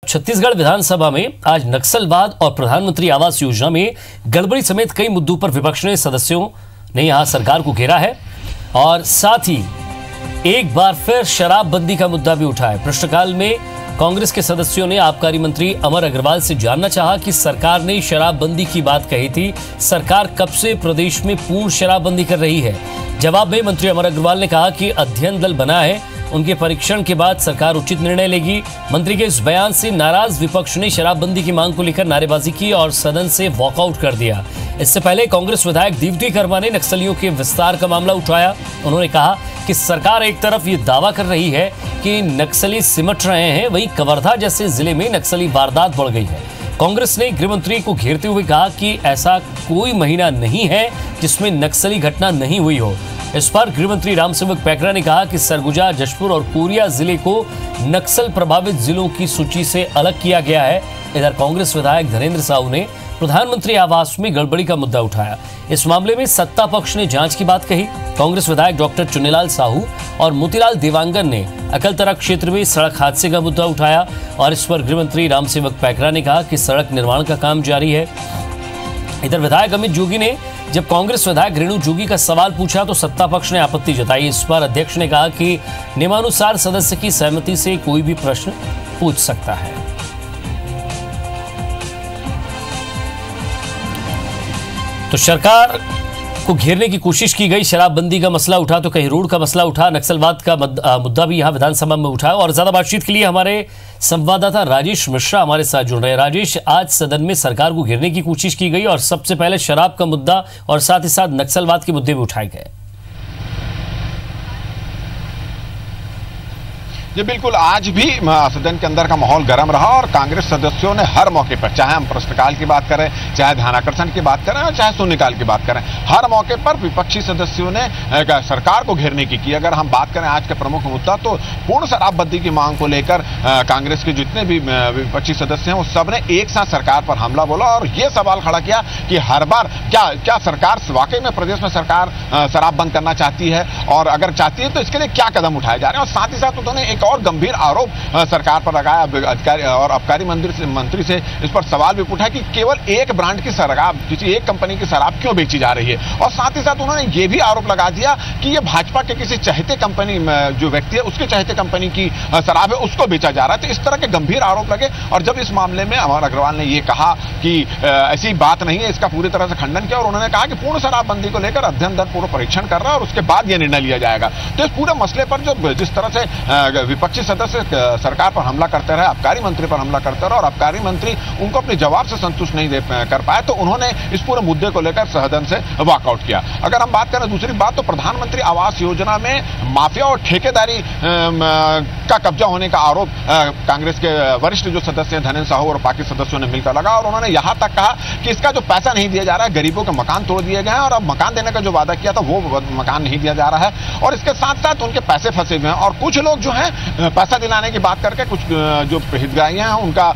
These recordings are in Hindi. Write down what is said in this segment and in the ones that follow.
छत्तीसगढ़ विधानसभा में आज नक्सलवाद और प्रधानमंत्री आवास योजना में गड़बड़ी समेत कई मुद्दों पर विपक्ष ने सदस्यों ने यहां सरकार को घेरा है और साथ ही एक बार फिर शराबबंदी का मुद्दा भी उठा है। प्रश्नकाल में कांग्रेस के सदस्यों ने आबकारी मंत्री अमर अग्रवाल से जानना चाहा कि सरकार ने शराबबंदी की बात कही थी, सरकार कब से प्रदेश में पूर्ण शराबबंदी कर रही है। जवाब में मंत्री अमर अग्रवाल ने कहा कि अध्ययन दल बना है, उनके परीक्षण के बाद सरकार उचित निर्णय लेगी। मंत्री के इस बयान से नाराज विपक्ष ने शराबबंदी की मांग को लेकर नारेबाजी की और सदन से वॉकआउट कर दिया। इससे पहले कांग्रेस विधायक दीप्ति कर्मा ने नक्सलियों के विस्तार का मामला उठाया। उन्होंने कहा कि सरकार एक तरफ ये दावा कर रही है कि नक्सली सिमट रहे हैं, वहीं कवर्धा जैसे जिले में नक्सली वारदात बढ़ गई है। कांग्रेस ने गृह मंत्री को घेरते हुए कहा कि ऐसा कोई महीना नहीं है जिसमें नक्सली घटना नहीं हुई हो। इस पर गृह मंत्री रामसेवक पैकरा ने कहा कि सरगुजा, जशपुर और कोरिया जिले को नक्सल प्रभावित जिलों की सूची से अलग किया गया है। इधर कांग्रेस विधायक धनेंद्र साहू ने प्रधानमंत्री आवास में गड़बड़ी का मुद्दा उठाया। इस मामले में सत्ता पक्ष ने जांच की बात कही। कांग्रेस विधायक डॉक्टर चुन्नीलाल साहू और मोतीलाल देवांगन ने अकलतरा क्षेत्र में सड़क हादसे का मुद्दा उठाया और इस पर गृह मंत्री रामसेवक पैकरा ने कहा कि सड़क निर्माण का काम जारी है। इधर विधायक अमित जोगी ने जब कांग्रेस विधायक रेणु जोगी का सवाल पूछा तो सत्ता पक्ष ने आपत्ति जताई। इस पर अध्यक्ष ने कहा कि नियमानुसार सदस्य की सहमति से कोई भी प्रश्न पूछ सकता है। तो सरकार को घेरने की कोशिश की गई, शराबबंदी का मसला उठा तो कहीं रोड का मसला उठा, नक्सलवाद का मुद्दा भी यहां विधानसभा में उठा। और ज्यादा बातचीत के लिए हमारे संवाददाता राजेश मिश्रा हमारे साथ जुड़ रहे हैं। राजेश, आज सदन में सरकार को घेरने की कोशिश की गई और सबसे पहले शराब का मुद्दा और साथ ही साथ नक्सलवाद के मुद्दे भी उठाए गए। जी बिल्कुल, आज भी सदन के अंदर का माहौल गर्म रहा और कांग्रेस सदस्यों ने हर मौके पर, चाहे हम प्रश्नकाल की बात करें, चाहे ध्यानाकर्षण की बात करें और चाहे शून्यकाल की बात करें, हर मौके पर विपक्षी सदस्यों ने सरकार को घेरने की। अगर हम बात करें आज का प्रमुख मुद्दा तो पूर्ण शराबबंदी की मांग को लेकर कांग्रेस के जितने भी विपक्षी सदस्य हैं वो सबने एक साथ सरकार पर हमला बोला और ये सवाल खड़ा किया कि हर बार क्या सरकार वाकई में प्रदेश में सरकार शराब बंद करना चाहती है और अगर चाहती है तो इसके लिए क्या कदम उठाए जा रहे हैं। और साथ ही साथ उन्होंने एक और गंभीर आरोप सरकार पर लगाया, अधिकारी और आबकारी मंत्री से इस पर सवाल भी पूछा कि केवल एक ब्रांड की शराब, किसी एक कंपनी की शराब क्यों बेची जा रही है। और साथ ही साथ उन्होंने ये भी आरोप लगा दिया कि ये भाजपा के किसी चहेते कंपनी जो व्यक्ति है उसके चहेते कंपनी की शराब है उसको बेचा जा रहा है। तो इस तरह के गंभीर आरोप लगे और जब इस मामले में अमर अग्रवाल ने यह कहा कि ऐसी बात नहीं है, इसका पूरी तरह से खंडन किया और उन्होंने कहा कि पूर्ण शराबबंदी को लेकर अध्ययन दल पूर्ण परीक्षण कर रहा है और उसके बाद यह निर्णय लिया जाएगा। तो इस पूरे मसले पर जो जिस तरह से विपक्षी सदस्य सरकार पर हमला करते रहे, आबकारी मंत्री पर हमला करते रहे और आबकारी मंत्री उनको अपने जवाब से संतुष्ट नहीं कर पाए तो उन्होंने इस पूरे मुद्दे को लेकर सदन से वॉकआउट किया। अगर हम बात करें दूसरी बात तो प्रधानमंत्री आवास योजना में माफिया और ठेकेदारी का कब्जा होने का आरोप कांग्रेस के वरिष्ठ जो सदस्य हैं धनेंद्र साहू और बाकी सदस्यों ने मिलकर लगा और उन्होंने यहां तक कहा कि इसका जो पैसा नहीं दिया जा रहा है, गरीबों के मकान तोड़ दिए गए हैं और अब मकान देने का जो वादा किया था वो मकान नहीं दिया जा रहा है और इसके साथ साथ उनके पैसे फंसे हुए हैं और कुछ लोग जो है पैसा दिलाने की बात करके कुछ जो हितग्राहियां हैं उनका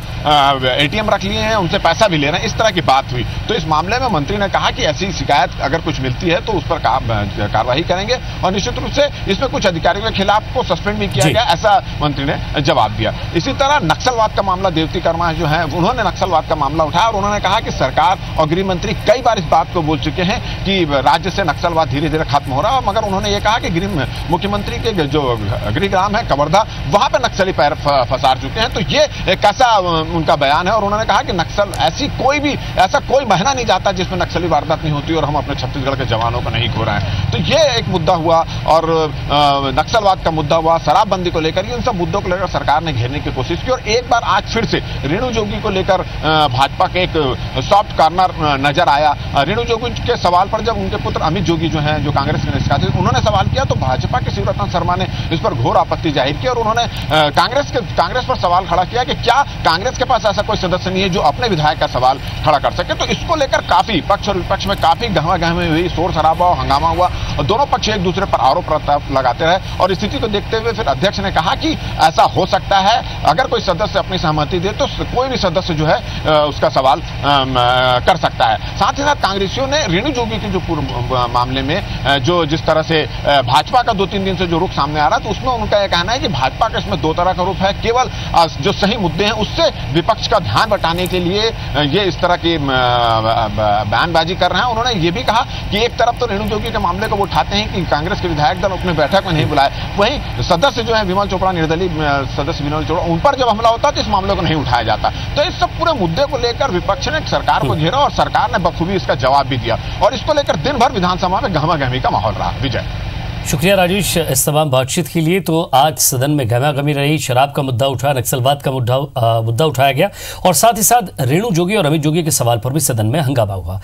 एटीएम रख लिए हैं, उनसे पैसा भी ले रहे हैं, इस तरह की बात हुई। तो इस मामले में मंत्री ने कहा कि ऐसी शिकायत अगर कुछ मिलती है तो उस पर कार्रवाई करेंगे और निश्चित रूप से इसमें कुछ अधिकारियों के खिलाफ को सस्पेंड भी किया गया, ऐसा मंत्री ने जवाब दिया। इसी तरह नक्सलवाद का मामला दीप्ति कर्मा जो है उन्होंने नक्सलवाद का मामला उठाया और उन्होंने कहा कि सरकार और गृह मंत्री कई बार इस बात को बोल चुके हैं कि राज्य से नक्सलवाद धीरे धीरे खत्म हो रहा है, मगर उन्होंने ये कहा कि मुख्यमंत्री के जो गृहग्राम है कवर्धा वहां पर नक्सली पैर फंसा चुके हैं। तो ये कैसा उनका बयान है और उन्होंने कहा कि नक्सल ऐसा कोई महीना नहीं जाता जिसमें नक्सली वारदात नहीं होती और हम अपने छत्तीसगढ़ के जवानों को नहीं खो रहे हैं। तो ये एक मुद्दा हुआ और नक्सलवाद का मुद्दा हुआ, शराबबंदी को लेकर, इन सब मुद्दों को लेकर सरकार ने घेरने की कोशिश की और एक बार आज फिर से रेणु जोगी को लेकर भाजपा के एक सॉफ्ट कॉर्नर नजर आया। रेणु जोगी के सवाल पर जब उनके पुत्र अमित जोगी जो हैं जो कांग्रेस के निष्कासित उन्होंने सवाल किया तो भाजपा के शिवरतन शर्मा ने इस पर घोर आपत्ति जाहिर की और उन्होंने कांग्रेस पर सवाल खड़ा किया कि क्या कांग्रेस के पास ऐसा कोई सदस्य नहीं है जो अपने विधायक का सवाल खड़ा कर सके। तो इसको लेकर काफी पक्ष और विपक्ष में काफी गहमा-गहमी हुई, शोर शराबा और हंगामा हुआ और दोनों पक्ष एक दूसरे पर आरोप लगाते रहे और स्थिति को देखते हुए फिर अध्यक्ष ने कहा कि ऐसा हो सकता है अगर कोई सदस्य अपनी सहमति दे तो कोई भी सदस्य जो है उसका सवाल कर सकता है। साथ ही साथ कांग्रेसियों ने रेणु जोगी के जो पूर्व मामले में जो जिस तरह से भाजपा का 2-3 दिन से जो रुख सामने आ रहा था उसमें उनका यह कहना है कि भाजपा का इसमें दो तरह का रूप है। केवल जो सही मुद्दे हैं उससे विपक्ष का ध्यान बटाने के लिए ये इस तरह की बयानबाजी कर रहे हैं। उन्होंने ये भी कहा कि एक तरफ तो रेणु जोगी के मामले को वो उठाते हैं कि कांग्रेस के विधायक दल अपने बैठक में नहीं बुलाए, वहीं सदस्य जो है विमल चोपड़ा, निर्दलीय सदस्य विमल चोपड़ा, उन पर जब हमला होता तो इस मामले को नहीं उठाया जाता। तो इस सब पूरे मुद्दे को लेकर विपक्ष ने सरकार को घेरा और सरकार ने बखूबी इसका जवाब भी दिया और इसको लेकर दिन भर विधानसभा में गहमा-गहमी का माहौल रहा। विजय, शुक्रिया राजेश इस तमाम बातचीत के लिए। तो आज सदन में गहमा-गहमी रही, शराब का मुद्दा उठा, नक्सलवाद का मुद्दा उठाया गया और साथ ही साथ रेणु जोगी और अमित जोगी के सवाल पर भी सदन में हंगामा हुआ।